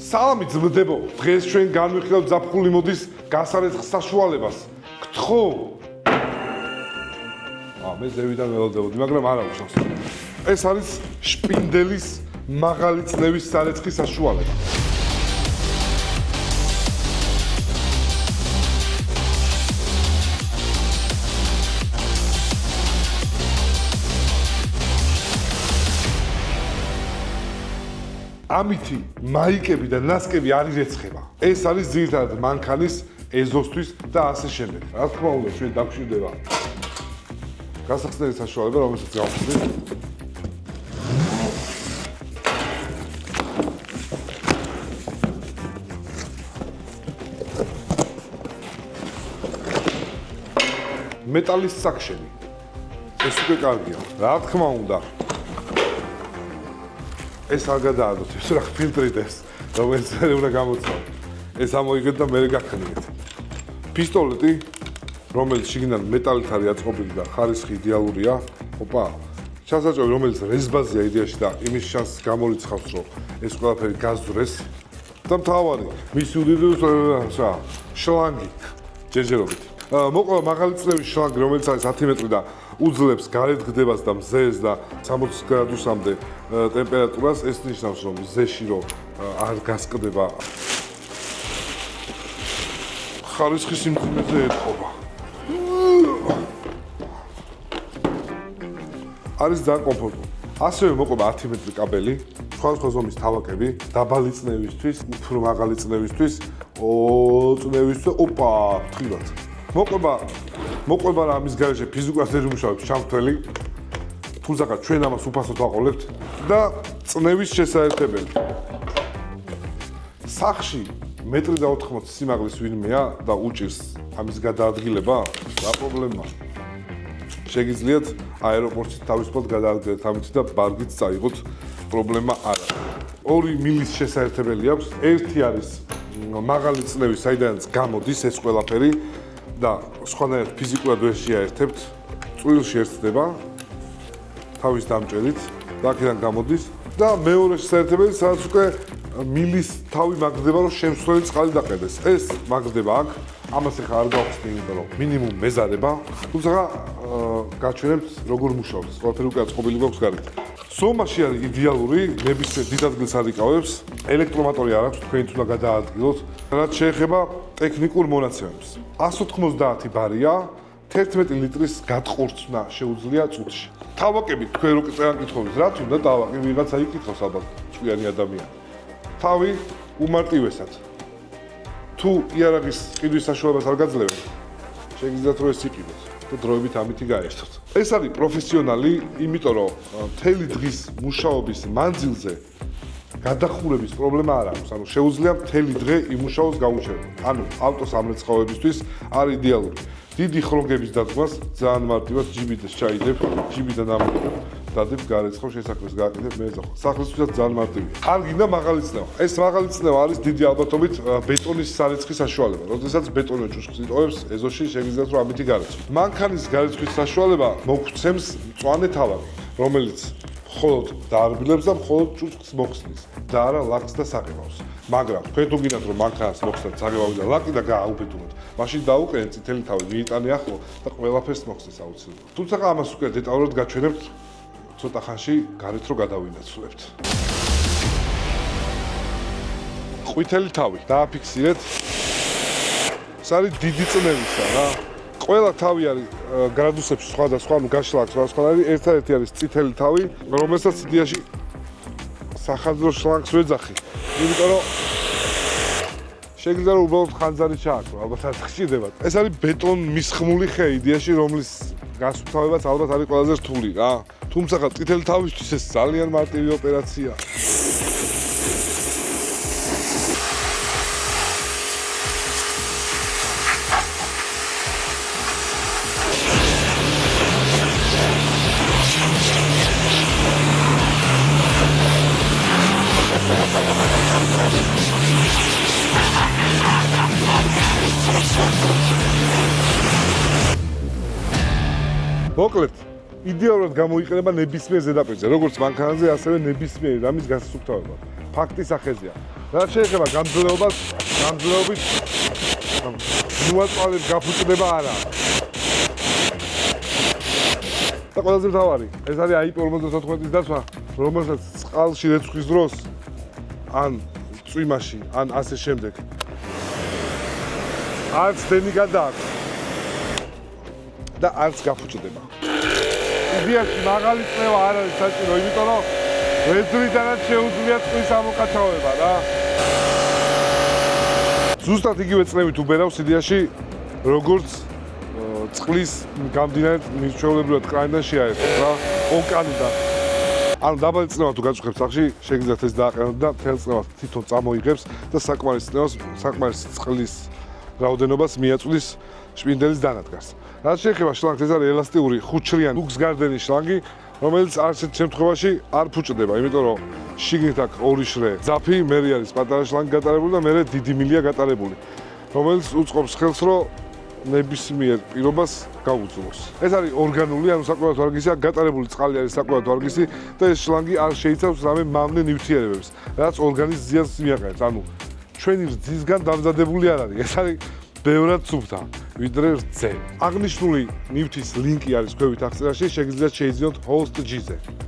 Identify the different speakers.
Speaker 1: სალამი ძმდებო, დღეს ჩვენ განვიხილავთ ზაფხული მოდის გასარეცხ საშუალებას. გთხოვ. მე ზევიდან ველოდებოდი, მაგრამ არა უშავს. ეს არის შპინდელის მაღალი წნევის სარეცხი საშუალება. ამითი მაიკები და ნასკები არ ირეცხება. ეს არის ძირითადად მანქანის ეზოსთვის და ასე შემდეგ. რა თქმა უნდა, ჩვენ დაგვჭირდება გასახსნელი საშუალება, რომელსაც გავხსნით. მეტალის საქშენი. ეს უკვე კარგია. რა თქმა უნდა. ეს არ გადაადოთ, ეს რა ფილტრიტეს, რომელიც ვერ უნდა გამოცვალ. ეს ამოიგეთ და მე გაქნიეთ. პისტოლეტი, რომელიც შიგნიდან მეტალით არის აწყობილი და ხარისხი იდეალურია. ოპა, ჩასაჭრელი, რომელიც რეზბაზია იდეაში და იმის შანსს გამორიცხავს, რომ ეს ყველაფერი გაზრეს. და მთავარი, მისი უდიდესი შლანგი, ჯერჯერობით. მოყვა მაღალი წნევის შლანგი, რომელიც არის 10 მეტრი და უძლებს გარეთ გდებას და მზეს და 60 გრადუსამდე ტემპერატურას, ეს ნიშნავს, რომ მზეში რომ არ გასკდება ხარისხის სიმძიმეზე ეთყობა. არის ძალიან კომფორტული. ასევე მოყვება 10 მეტრი კაბელი, სხვადასხვა ზომის თავაკები, დაბალი წნევისთვის, უფრო მაღალი წნევისთვის, წნევისთვის, ოპა, ფრთხილად. მოყვება რა ამის გარეშე ფიზიკურად ვერ იმუშავებს ჩამთველი. თუმცა ჩვენ ამას უფასოდ ვაყოლებთ და წნევის შესაერთებელი. სახში 1.80 მეტრი სიმაღლის ვინმეა და უჭირს ამის გადაადგილება? რა პრობლემაა? შეგიძლიათ აეროპორტში თავისუფლად გადაადგილოთ ამით და ბარგიც წაიღოთ, პრობლემა არა. 2 მილის შესაერთებელი აქვს. ერთი არის მაღალი წნევის, საიდანაც გამოდის ეს ყველაფერი და სხვანაირად ფიზიკურად ვერ შეაერთებთ. წვრილში ერთდება თავის დამჭერით და აქედან გამოდის და მეორე შესაერთებელი, სადაც უკვე მილის თავი მაგდება, რომ შემსვლელი წყალი დაყენდეს. ეს მაგდება აქ. ამას ახლა არ გავხსნი, იმიტომ რომ მინიმუმ მეზარება, თუმცა გაჩვენებთ როგორ მუშაობს. ყველაფერი უკვე აწყობილი გვაქვს გარეთ. ზომაში არის იდეალური, ნებისმიერ დიდ ადგილს არ იკავებს, ელექტრომოტორი არ აქვს, თქვენ თუნდა გადაადგილოთ. რაც შეეხება ტექნიკურ მონაცემებს. 190 ბარია, 11 ლიტრის გადყორცნა შეუძლია წუთში. თავაკები თქვენ რო წეანკითხოთ, რა თუნდა თავაკი ვიღაცა იკითხავს ალბათ ჭკვიანი ადამიანი. თავი უმარტივესად. თუ იარაღის ყიდვის საშუალებას არ გაძლევთ, შეგიძლიათ რომ ეს იყიდოთ და დროებით ამითი გაერთოთ. ეს არის პროფესიონალი, იმიტომ რომ მთელი დღის მუშაობის მანძილზე გადახურების პრობლემა არ აქვს. ანუ შეუძლია მთელი დღე იმუშაოს გაუჩერებლად. ანუ ავტოს ამრეცხავებისთვის არის იდეალური. დიდი ხრონგების დადგმას ძალიან მარტივად ჯიბიდან ჩაიდებ, ჯიბიდან დადებ გარეცხავ შესაქმეს გააკეთებ მე ეძახო. სახლისთვისაც ძალიან მარტივია. არ გინდა მაღალი წნევა. ეს მაღალი წნევა არის დიდი ალბათობით ბეტონის სარეცხის საშუალება. როდესაც ბეტონი ჭუშხს იტოვებს ეზოში შეგიძლიათ რომ ამითი გარეცხოთ. მანქანის გარეცხვის საშუალება მოგცემს მწვანე თავაკი, რომელიც მხოლოდ დაარბილებს და მხოლოდ ჭუშხს მოხსნის და არა ლაკს და საყებავს. მაგრამ თქვენ თუ გინდათ რომ მანქანას მოხსნათ საღებავი და ლაკი და გააუბედუროთ, მაშინ დაუყენეთ წითელი თავი, მიიტანე ახლო და ყველაფერს მოხსნეს აუცილებლად. თუმცა ამას უკვე დეტალურად გაჩვენებთ ცოტა ხანში გარეთ რო გადავინაცვლებთ. ყვითელი თავი დააფიქსირეთ. ეს არის დიდი წნევისა რა. ყველა თავი არის გრადუსებში სხვადასხვა, ანუ გაშლაკ სხვადასხვანაირი. ერთადერთი არის წითელი თავი, რომელსაც იდეაში სახანძრო შლანგს ვეძახი. იმიტომ რომ შეგიძლია რომ უბრალოდ ხანძარი ჩააქრო, ალბათ არ ხშირდებათ. ეს არის ბეტონ მისხმული ხე იდეაში, რომლის გასუფთავებაც ალბათ არის ყველაზე რთული რა. თუმცა წითელი თავისთვის ეს ძალიან მარტივი ოპერაციაა. მოკლედ, იდეალურად გამოიყენება ნებისმიერ ზედაპირზე, როგორც მანქანაზე, ასევე ნებისმიერი რამის გასასუფთავებლად. ფაქტის ახეზია. რაც შეეხება გამძლეობას, გამძლეობით მოაწვალებს გაფუჭდება არა. და ყველაზე მთავარი, ეს არის IP54-ის დაცვა, რომელსაც წყალში რეცხვის დროს ან წვიმაში, ან ასე შემდეგ. არც დენი გადააქვს და არც გაფუჭდება. იდეაში მაღალი წნევა არ არის საჭირო, იმიტომ რომ ვეზრიდანაც შეუძლია წყლის ამოკაჩავება რა. ზუსტად იგივე წნევით უბერავს იდეაში, როგორც წყლის გამდინარე მირჩეულებრივად კრანიდან შეაერთოს რა, ოკანიდან. ანუ დაბალი წნევა თუ გაჭუხებს სახში, შეგიძლიათ ეს დააყენოთ და მთელ წნევას თვითონ წამოიღებს და საკმარის წნევას, საკმარის წყლის რაოდენობას მიაწვდის შპინდელის დანადგარს. რაც შეეხება შლანგს, ეს არის ელასტიური, ხუთშრიანი ლუქსგარდენის შლანგი, რომელიც არც ერთ შემთხვევაში არ ფუჭდება, იმიტომ რომ შიგნით აქვს ორი შრე ძაფი, მერე არის პატარა შლანგი გატარებული და მერე დიდი მილია გატარებული, რომელიც უწყობს ხელს, რომ ნებისმიერ პირობას გაუძლოს. ეს არის ორგანული, ანუ საკმაოდ ვარგისია, გატარებული წყალი არის საკმაოდ ვარგისი და ეს შლანგი არ შეიცავს რამე მავნე ნივთიერებებს, რაც ორგანიზმის ზიანს მიაყენებს. ანუ ჩვენი რძისგან დამზადებული არ არის. ეს არის ბევრად სუფთა, ვიდრე რძე. აღნიშნული ნივთის ლინკი არის ქვევით აღწერაში, შეგიძლიათ შეიძინოთ host.gz-ზე.